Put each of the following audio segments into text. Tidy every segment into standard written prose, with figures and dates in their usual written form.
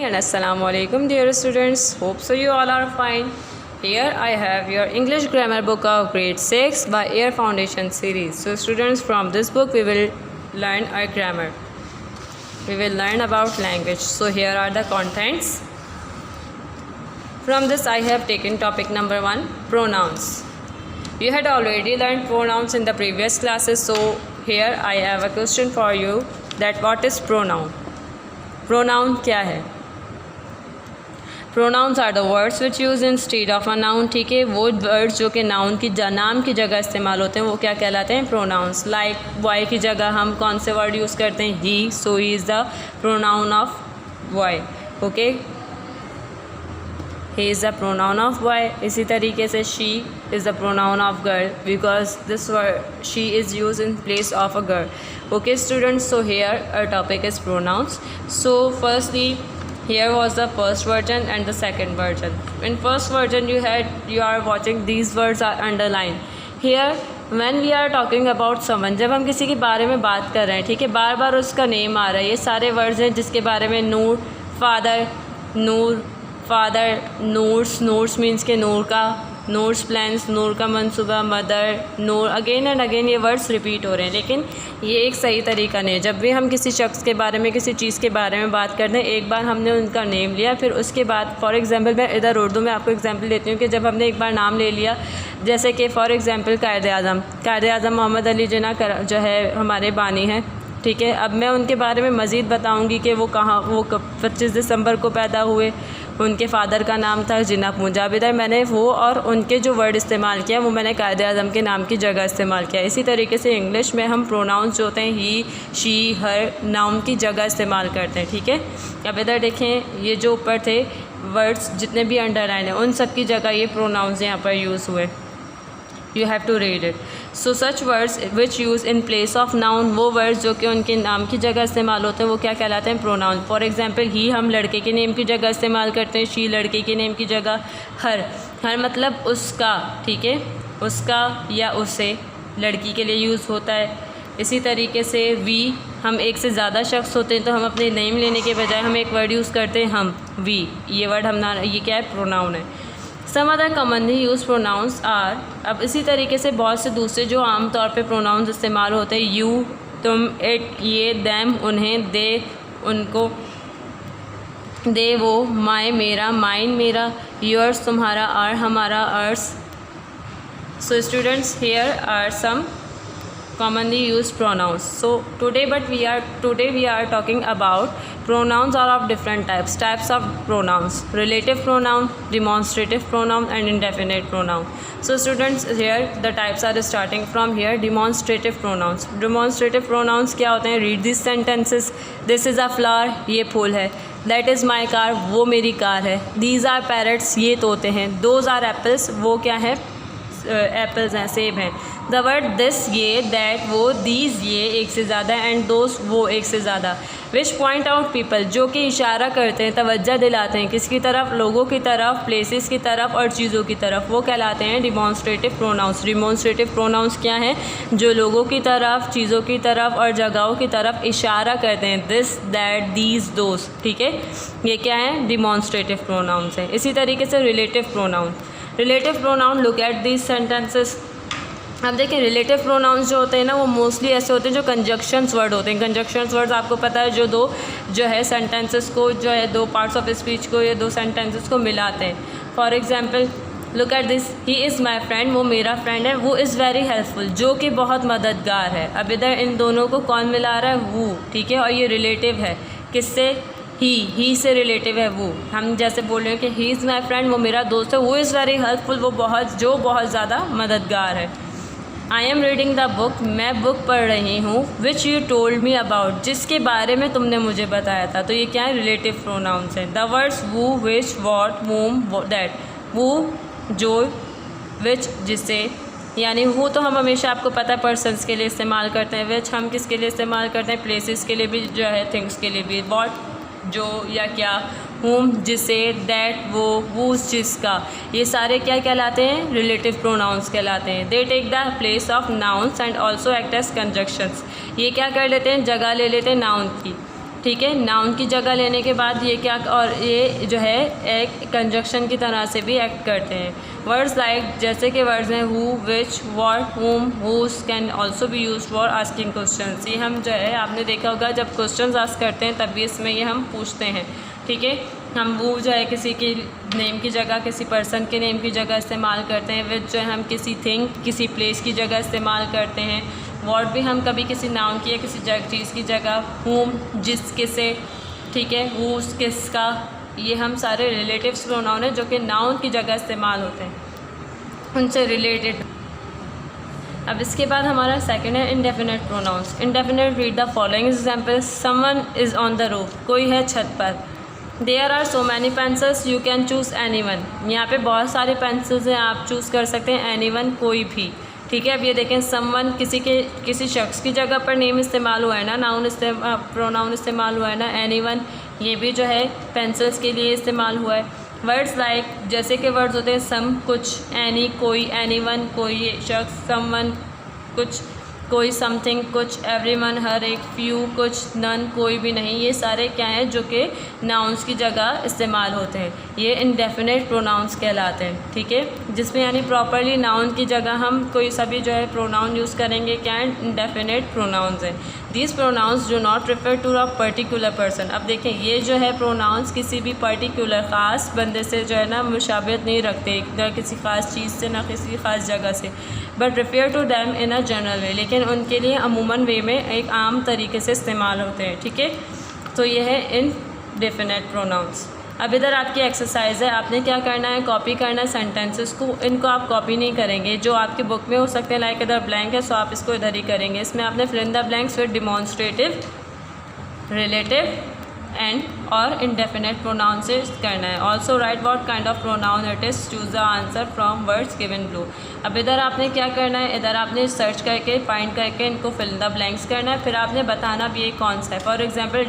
morning and assalamu alaikum dear students. Hope so you all are fine. Here I have your English grammar book of grade 6 by Air Foundation series. So students, from this book we will learn our grammar. We will learn about language. So here are the contents. From this I have taken topic number 1, pronouns. You had already learned pronouns in the previous classes, so here I have a question for you, that what is pronoun? Pronoun क्या है? Pronouns are the words which use instead of a noun. ठीक है, वो words जो कि noun की नाम की जगह इस्तेमाल होते हैं वो क्या कहलाते हैं? Pronouns. Like boy की जगह हम कौन से word यूज़ करते हैं? He. So he is the pronoun of boy. Okay. He is the pronoun of boy. इसी तरीके से she is the pronoun of girl because this word she is used in place of a girl. Okay students, so here our topic is pronouns. So firstly, here was the first version and the second version. In first version you are watching, these words are underlined. Here when we are talking about someone, जब हम किसी के बारे में बात कर रहे हैं, ठीक है, बार बार उसका नेम आ रहा है, ये सारे वर्ड्स हैं जिसके बारे में Noor, father, Noor, father, Noor's, Noor's means के नूर का, नूर्स प्लान्स, नूर का मनसूबा, mother, Noor, again and again ये वर्ड्स रिपीट हो रहे हैं, लेकिन ये एक सही तरीका नहीं है। जब भी हम किसी शख्स के बारे में, किसी चीज़ के बारे में बात करते हैं, एक बार हमने उनका नेम लिया, फिर उसके बाद फॉर एग्जांपल मैं इधर उर्दू में आपको एग्जांपल देती हूँ कि जब हमने एक बार नाम ले लिया, जैसे कि फॉर एग्जांपल कायद आज़म मोहम्मद अली जिन्ना जो है हमारे बानी हैं, ठीक है। अब मैं उनके बारे में मज़ीद बताऊंगी कि वो कहाँ, वो 25 दिसंबर को पैदा हुए, उनके फ़ादर का नाम था जिन्ना मुजाब इधर मैंने वो और उनके जो वर्ड इस्तेमाल किया वो मैंने कायद आज़म के नाम की जगह इस्तेमाल किया। इसी तरीके से इंग्लिश में हम प्रोनाउंस जो होते हैं ही, शी, हर, नाउन की जगह इस्तेमाल करते हैं, ठीक है। अब इधर देखें, ये जो ऊपर थे वर्ड्स जितने भी अंडरलाइन हैं उन सब की जगह ये प्रोनाउंस यहाँ पर यूज़ हुए। You have to read it. So such words which use in place of noun, वो words जो कि उनके नाम की जगह इस्तेमाल होते हैं वो क्या कहलाते हैं? प्रोनाउन। फॉर एग्जांपल ही हम लड़के के नेम की जगह इस्तेमाल करते हैं, शी लड़के के नेम की जगह, हर मतलब उसका, ठीक है, उसका या उसे लड़की के लिए यूज़ होता है। इसी तरीके से वी, हम एक से ज़्यादा शख्स होते हैं तो हम अपने नेम लेने के बजाय हम एक वर्ड यूज़ करते हैं हम, वी, ये वर्ड ये क्या है? प्रोनाउन है। Some other commonly use pronouns are, अब इसी तरीके से बहुत से दूसरे जो आम तौर पे प्रोनाउंस इस्तेमाल होते हैं, यू, तुम, इट, ये, दैम, उन्हें, दे, उनको, दे, वो, माय, मेरा, माइन, मेरा, योर्स, तुम्हारा, आर, हमारा, ours. So students, here are some commonly used pronouns. So today we are talking about pronouns are of different types of pronouns: relative pronoun, demonstrative pronoun and indefinite pronoun. So students, here the types are starting from here. Demonstrative pronouns क्या होते हैं? Read these sentences. This is a flower, ये फूल है। That is my car, वो मेरी car है। These are parrots, ये तोते हैं। Those are apples, वो क्या है? एप्पल्स हैं, सेब हैं। द वर्ड दिस, ये, दैट, वो, दीज, ये एक से ज़्यादा, एंड दोस, वो एक से ज़्यादा। विच पॉइंट आउट पीपल, जो कि इशारा करते हैं, तवज्जो दिलाते हैं, किसकी तरफ? लोगों की तरफ, प्लेसेस की तरफ और चीज़ों की तरफ, वो कहलाते हैं डिमॉन्स्ट्रेटिव प्रोनाउंस। डिमॉन्स्ट्रेटिव प्रोनाउंस क्या हैं? जो लोगों की तरफ, चीज़ों की तरफ और जगहों की तरफ इशारा करते हैं। दिस, दैट, दीज, दोस, ठीक है, ये क्या है? डिमॉन्स्ट्रेटिव प्रोनाउंस हैं। इसी तरीके से relative pronoun. Relative pronoun, look at these sentences. अब देखिए, रिलेटिव प्रोनाउंस जो होते हैं ना वो मोस्टली ऐसे होते हैं जो कंजक्शंस वर्ड होते हैं। कंजक्शंस वर्ड्स आपको पता है जो है सेंटेंसेस को, जो है दो पार्ट्स ऑफ स्पीच को या दो सेंटेंसेस को मिलाते हैं। For example, look at this, he is my friend, वो मेरा फ्रेंड है, वो इज़ वेरी हेल्पफुल, जो कि बहुत मददगार है। अब इधर इन दोनों को कौन मिला रहा है? वो, ठीक है, और ये रिलेटिव है किससे? ही से रिलेटिव है वो। हम जैसे बोल रहे हैं कि ही इज़ माई फ्रेंड, वो मेरा दोस्त है, वो इज़ वेरी हेल्पफुल, वो बहुत ज़्यादा मददगार है। I am reading the book, मैं बुक पढ़ रही हूँ। Which you told me about, जिसके बारे में तुमने मुझे बताया था। तो ये क्या है? रिलेटिव प्रोनाउंस हैं। द वर्ड्स वो, विच, वॉट, वूम, दैट, वो, जो, विच, जिससे, यानी वो तो हम हमेशा आपको पता है पर्सनस के लिए इस्तेमाल करते हैं। विच हम किसके लिए इस्तेमाल करते हैं? प्लेसेस के लिए भी, जो है थिंग्स के लिए भी। वॉट, जो या क्या, whom जिसे, दैट वो उस चीज़ का, ये सारे क्या कहलाते हैं? रिलेटिव प्रोनाउंस कहलाते हैं। They take the place of nouns and also act as conjunctions, ये क्या कर लेते हैं? जगह ले लेते हैं नाउन की। ठीक है, नाउन की जगह लेने के बाद ये क्या, और ये जो है एक कंजक्शन की तरह से भी एक्ट करते हैं। वर्ड्स लाइक जैसे कि वर्ड्स हैं who, which, what, whom, whose can also be used for asking questions. ये हम जो है आपने देखा होगा जब क्वेश्चंस आस्क करते हैं तब भी इसमें ये हम पूछते हैं। ठीक है, हम वो जो है किसी की नेम की जगह किसी पर्सन के नेम की जगह इस्तेमाल करते हैं। विच जो है हम किसी थिंग किसी प्लेस की जगह इस्तेमाल करते हैं। व्हाट भी हम कभी किसी नाउन की या किसी चीज़ की जगह। हुम जिस किसे, ठीक है, हुज किसका, ये हम सारे रिलेटिव्स प्रोनाउन है जो कि नाउन की जगह इस्तेमाल होते हैं, उनसे रिलेटेड। अब इसके बाद हमारा सेकंड है indefinite pronouns. Indefinite read the following example. Someone is on the roof, कोई है छत पर। There are so many pencils you can choose any one, यहाँ पर बहुत सारे पेंसिल्स हैं, आप चूज़ कर सकते हैं एनी वन, कोई भी। ठीक है, अब ये देखें समवन किसी शख्स की जगह पर नेम इस्तेमाल हुआ है ना, नाउन प्रोनाउन इस्तेमाल हुआ है ना। एनीवन ये भी जो है पेंसिल्स के लिए इस्तेमाल हुआ है। वर्ड्स लाइक जैसे कि वर्ड्स होते हैं सम कुछ, एनी कोई, एनीवन कोई शख्स, समवन कुछ, कोई समथिंग कुछ, एवरीवन हर एक, फ्यू कुछ, नन कोई भी नहीं। ये सारे क्या हैं जो कि नाउन्स की जगह इस्तेमाल होते हैं, ये इंडेफिनेट प्रोनाउंस कहलाते हैं। ठीक है, जिसमें यानी प्रॉपरली नाउन की जगह हम कोई सभी जो है प्रोनाउन यूज़ करेंगे, क्या है, इंडेफिनेट प्रोनाउंस हैं। These pronouns do not refer to a particular person. अब देखें ये जो है प्रोनाउंस किसी भी पर्टिकुलर ख़ास बंदे से जो है ना मुशाबिहत नहीं रखते, ना किसी ख़ास चीज़ से ना किसी ख़ास जगह से, but refer to them in a general way, लेकिन उनके लिए अमूमन वे में एक आम तरीके से इस्तेमाल होते हैं। ठीक है, तो ये है इंडेफिनेट प्रोनाउंस। अब इधर आपकी एक्सरसाइज है, आपने क्या करना है, कॉपी करना है सेंटेंसेस को। इनको आप कॉपी नहीं करेंगे, जो आपके बुक में हो सकते हैं, लाइक इधर ब्लैंक है सो आप इसको इधर ही करेंगे। इसमें आपने fill in the blanks with demonstrative, relative and और इंडेफिनेट प्रोनाउन से करना है। Also write what kind of pronoun it is, choose the answer from words given blue. अब इधर आपने क्या करना है, इधर आपने सर्च करके फाइंड करके इनको फिल इन द ब्लैंक्स करना है, फिर आपने बताना भी ये कौन सा है। For example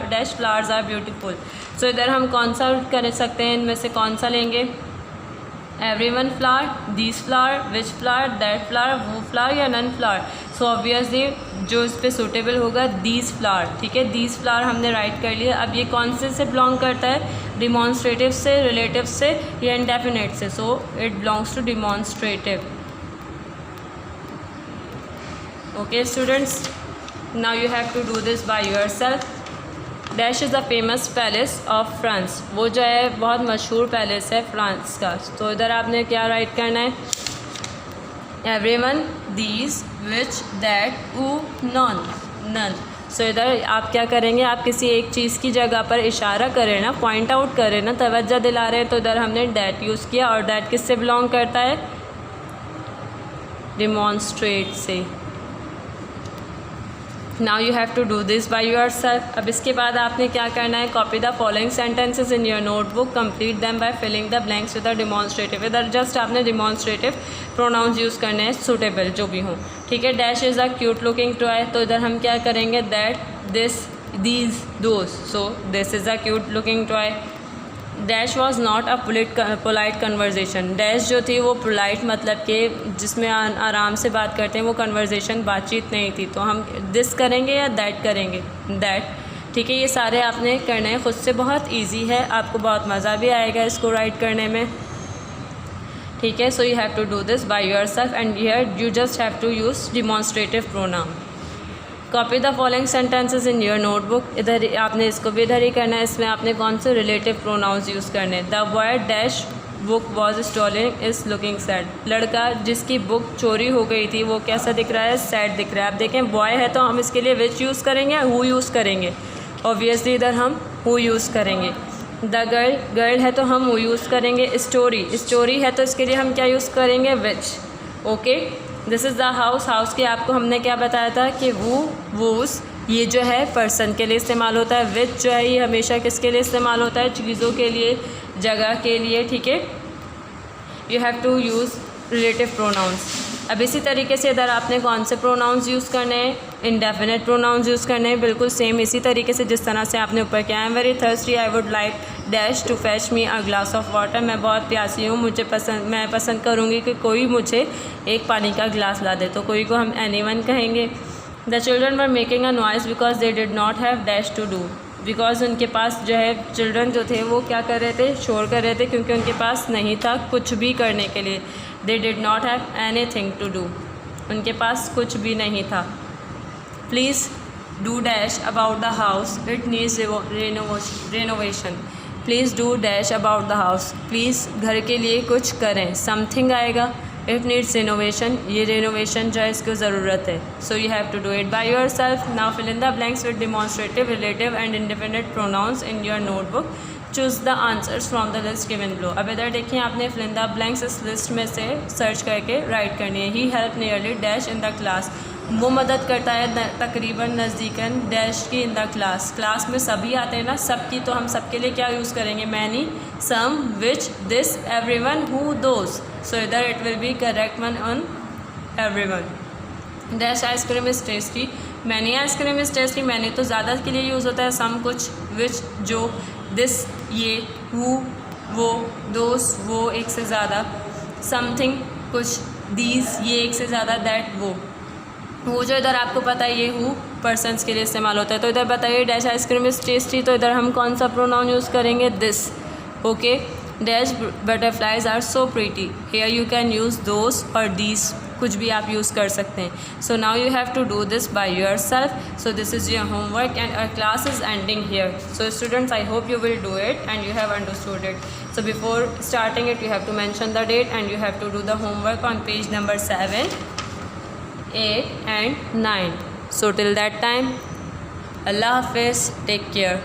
dash flowers are beautiful, so इधर हम कौन सा कर सकते हैं, इनमें से कौन सा लेंगे, everyone flower, this flower, which flower, that flower, वो फ्लावर या नन फ्लावर। सो ऑब्वियसली जो इस पर सूटेबल होगा दीज फ्लावर। ठीक है, दीज फ्लावर हमने राइट कर लिया। अब ये कौन से बिलोंग करता है, डिमॉन्स्ट्रेटिव से, रिलेटिव से या इंडेफिनेट से, so it belongs to demonstrative. Okay students, now you have to do this by yourself. Dash is the famous palace of France, वो जो है बहुत मशहूर पैलेस है फ्रांस का। तो इधर आपने क्या राइट करना है, एवरीवन, दीज, विच, दैट, वो, नॉन, नन। सो इधर आप क्या करेंगे, आप किसी एक चीज़ की जगह पर इशारा करें ना, पॉइंट आउट करें ना, तवज्जो दिला रहे हैं, तो इधर हमने दैट यूज़ किया। और दैट किससे बिलोंग करता है, डिमॉन्स्ट्रेट से। Now you have to do this by yourself. अब इसके बाद आपने क्या करना है, copy the following sentences in your notebook, complete them by filling the blanks with the demonstrative. इधर जस्ट आपने डिमॉन्स्ट्रेटिव प्रोनाउंस यूज़ करने हैं, सूटेबल जो भी हों। ठीक है, dash is a cute looking toy, तो इधर हम क्या करेंगे, that, this, these, those, so this is a cute looking toy. Dash was not a polite conversation, dash जो थी वो पोलाइट मतलब कि जिसमें आराम से बात करते हैं, वो कन्वर्जेशन बातचीत नहीं थी। तो हम दिस करेंगे या दैट करेंगे, दैट। ठीक है, ये सारे आपने करने हैं खुद से, बहुत इजी है, आपको बहुत मज़ा भी आएगा इसको राइट करने में। ठीक है, so you have to do this by yourself and here you just have to use demonstrative pronoun. Copy the following sentences in your notebook, इधर आपने इसको भी इधर ही करना है। इसमें आपने कौन से रिलेटिव प्रोनाउंस यूज़ करने हैं। The boy dash book was stolen is looking sad, लड़का जिसकी बुक चोरी हो गई थी वो कैसा दिख रहा है, सैड दिख रहा है। आप देखें बॉय है तो हम इसके लिए विच यूज़ करेंगे, हु यूज़ करेंगे, ऑब्वियसली इधर हम हु यूज़ करेंगे। द गर्ल है तो हम हु यूज़ करेंगे। स्टोरी है तो इसके लिए हम क्या यूज़ करेंगे, which. Okay, this is the house की आपको हमने क्या बताया था कि वूज ये जो है पर्सन के लिए इस्तेमाल होता है। विच जो है ये हमेशा किसके लिए इस्तेमाल होता है, चीज़ों के लिए, जगह के लिए। ठीक है, you have to use relative pronouns. अब इसी तरीके से इधर आपने कौन से प्रोनाउंस यूज़ करने हैं, इंडेफिनेट प्रोनाउंस यूज़ करने हैं, बिल्कुल सेम इसी तरीके से जिस तरह से आपने ऊपर किया। I am very thirsty, I would like dash to fetch me a glass of water, मैं बहुत प्यासी हूँ, मैं पसंद करूँगी कि कोई मुझे एक पानी का गिलास ला दे। तो कोई को हम एनीवन कहेंगे। The children were making a noise because they did not have dash to do, because उनके पास जो है चिल्ड्रन जो थे वो क्या कर रहे थे, शोर कर रहे थे, क्योंकि उनके पास नहीं था कुछ भी करने के लिए। They did not have anything to do, उनके पास कुछ भी नहीं था। Please do dash about the house, it needs renovation. Please do dash about the house, please घर के लिए कुछ करें। समथिंग आएगा, इट नीड्स रेनोवेशन, ये रेनोवेशन जो है इसको ज़रूरत है। So you have to do it by yourself. Now fill in the blanks with demonstrative, relative and independent pronounce in your notebook. Choose the answers from the list given below. अब इधर देखिए, आपने fill in the blanks इस list में से search करके write करनी है। He help nearly dash in the class, वो मदद करता है तकरीबन नज़दीकन डैश की इन द क्लास। क्लास में सभी आते हैं ना, सब की, तो हम सबके लिए क्या यूज़ करेंगे, many, some, which, this, everyone, who, those. So इधर it will be correct one on everyone. Dash ice cream is tasty, many ice cream is tasty, many तो ज़्यादा के लिए यूज़ होता है, सम कुछ, विच जो, दिस ये, हु वो, दोस वो एक से ज़्यादा, समथिंग कुछ, दीज ये एक से ज़्यादा, दैट वो जो इधर आपको पता है ये हु पर्सन्स के लिए इस्तेमाल होता है। तो इधर बताइए डैश आइसक्रीम इज टेस्टी, तो इधर हम कौन सा प्रोनाउन यूज़ करेंगे, this. Okay, dash butterflies are so pretty, here you can use those और दीज, कुछ भी आप यूज़ कर सकते हैं। So now you have to do this by yourself. So this is your homework and our class is ending here. So students, I hope you will do it and you have understood it. So before starting it, you have to mention the date and you have to do the homework on page number 7, 8 and 9. So till that time, Allah Hafiz, take care.